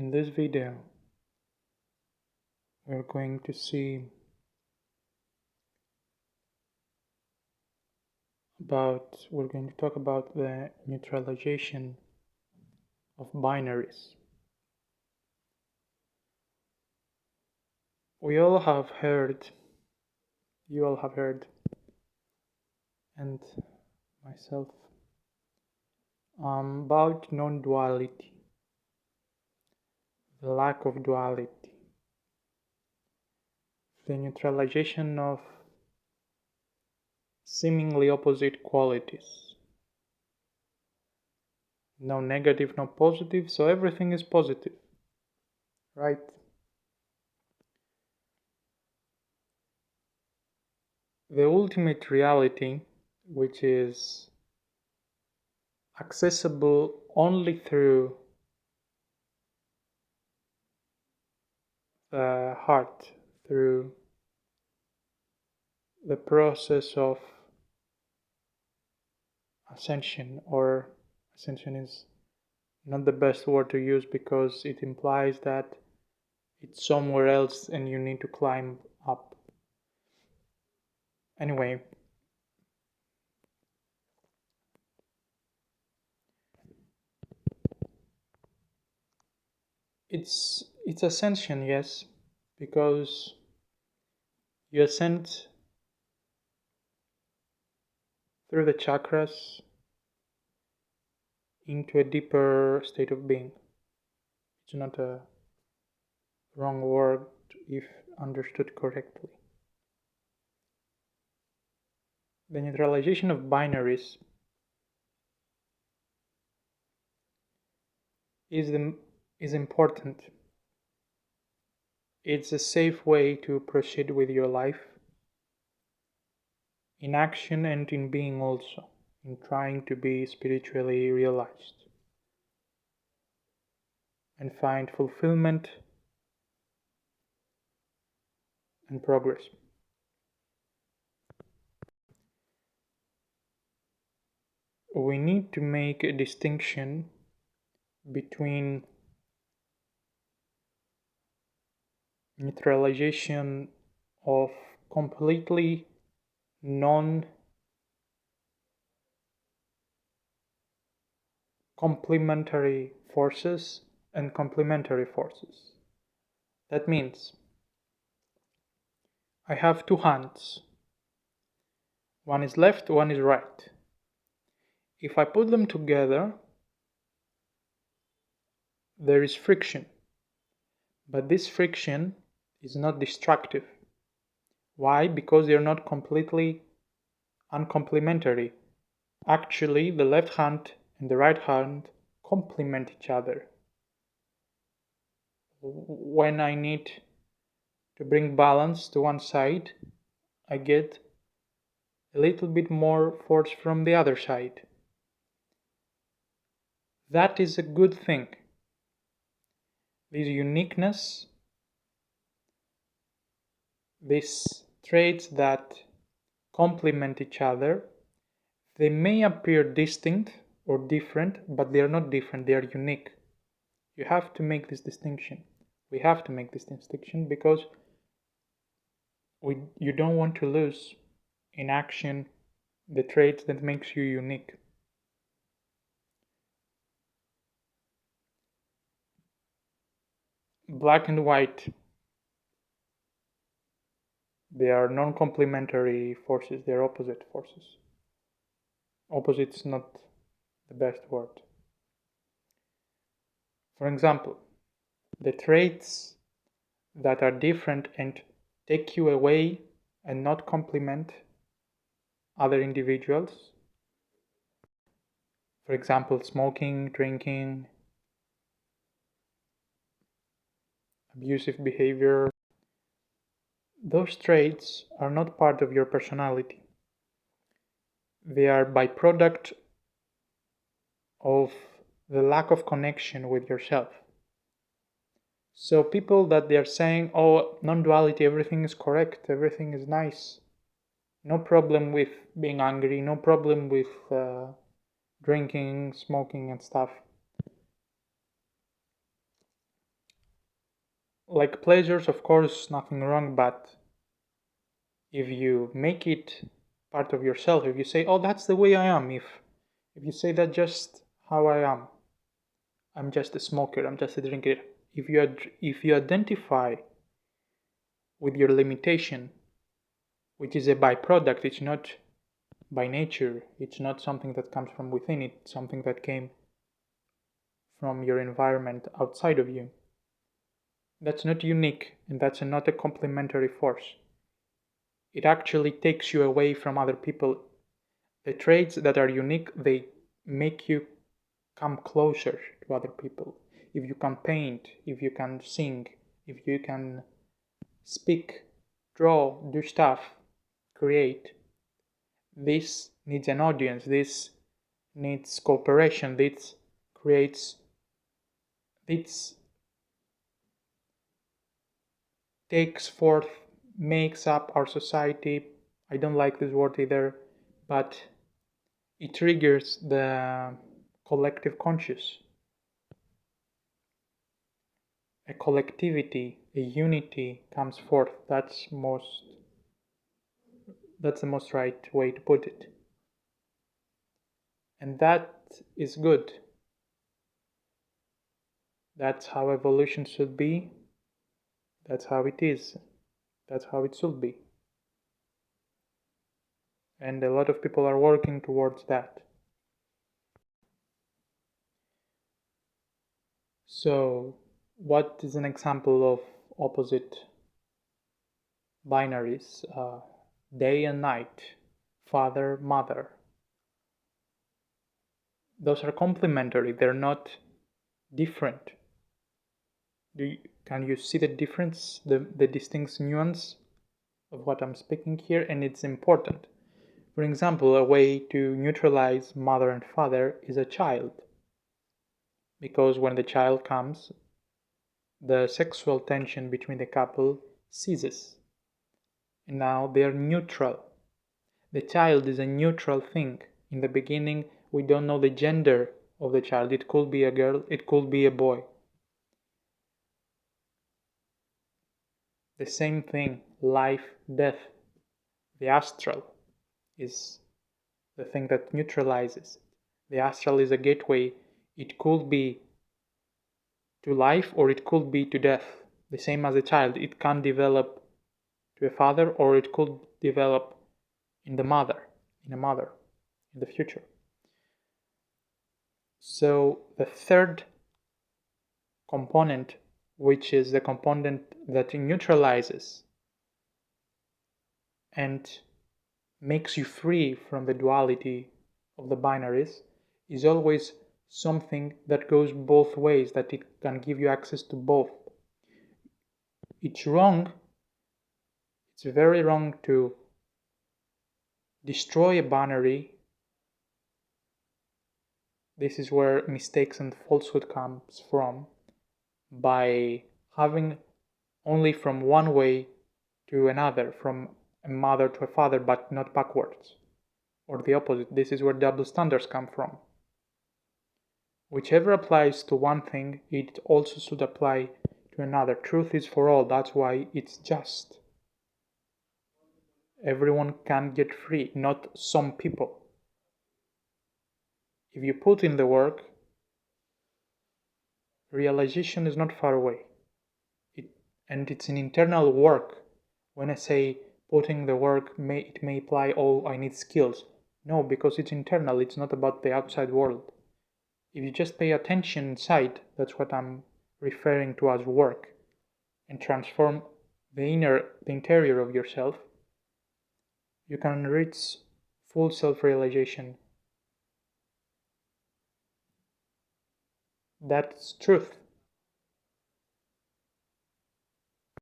In this video, we're going to talk about the neutralization of binaries. You all have heard, and myself, about non-duality, the lack of duality, the neutralization of seemingly opposite qualities. No negative, no positive, so everything is positive, right? The ultimate reality, which is accessible only through the heart, through the process of ascension, or ascension is not the best word to use because it implies that it's somewhere else and you need to climb up. Anyway, it's ascension, yes, because you ascend through the chakras into a deeper state of being. It's not a wrong word if understood correctly. The neutralization of binaries is important. It's a safe way to proceed with your life, in action and in being also, in trying to be spiritually realized and find fulfillment and progress. We need to make a distinction between neutralization of completely non-complementary forces and complementary forces. That means I have two hands. One is left, one is right. If I put them together, there is friction. But this friction is not destructive. Why? Because they are not completely uncomplementary. Actually, the left hand and the right hand complement each other. When I need to bring balance to one side, I get a little bit more force from the other side. That is a good thing. This uniqueness, these traits that complement each other, they may appear distinct or different, but they are not different, they are unique. You have to make this distinction. We have to make this distinction because you don't want to lose in action the traits that makes you unique. Black and white, they are non-complementary forces, they are opposite forces. Opposite is not the best word. For example, the traits that are different and take you away and not complement other individuals. For example, smoking, drinking, abusive behavior. Those traits are not part of your personality. They are byproduct of the lack of connection with yourself. So people that they are saying, oh, non-duality, everything is correct, everything is nice, no problem with being angry, no problem with drinking, smoking and stuff. like pleasures, of course, nothing wrong, but if you make it part of yourself, if you say, oh, that's the way I am, if you say that's just how I am, I'm just a smoker, I'm just a drinker, if you identify with your limitation, which is a byproduct, it's not by nature, it's not something that comes from within, it's something that came from your environment outside of you. That's not unique, and that's not a complementary force. It actually takes you away from other people. The traits that are unique, they make you come closer to other people. If you can paint, if you can sing, if you can speak, draw, do stuff, create, this needs an audience, this needs cooperation, this creates, this takes forth, makes up our society. I don't like this word either, but it triggers the collective conscious. A collectivity, a unity comes forth. That's the most right way to put it. And that is good. That's how evolution should be. That's how it is. That's how it should be. And a lot of people are working towards that. So, what is an example of opposite binaries? Day and night, father, mother. Those are complementary, they're not different. Can you see the difference, the distinct nuance of what I'm speaking here? And it's important. For example, a way to neutralize mother and father is a child. Because when the child comes, the sexual tension between the couple ceases. And now they are neutral. The child is a neutral thing. In the beginning, we don't know the gender of the child. It could be a girl, it could be a boy. The same thing, life, death. The astral is the thing that neutralizes. The astral is a gateway. It could be to life or it could be to death. The same as a child. It can develop to a father or it could develop in a mother in the future. So the third component, which is the component that neutralizes and makes you free from the duality of the binaries, is always something that goes both ways, that it can give you access to both. It's wrong, it's very wrong to destroy a binary. This is where mistakes and falsehood comes from, by having only from one way to another, from a mother to a father, but not backwards, or the opposite. This is where double standards come from. Whichever applies to one thing, it also should apply to another. Truth is for all, that's why it's just. Everyone can get free, not some people. If you put in the work, realization is not far away. And it's an internal work. When I say putting the work, it may imply, oh, I need skills. No, because it's internal, it's not about the outside world. If you just pay attention inside, that's what I'm referring to as work, and transform the interior of yourself, you can reach full self-realization. That's truth.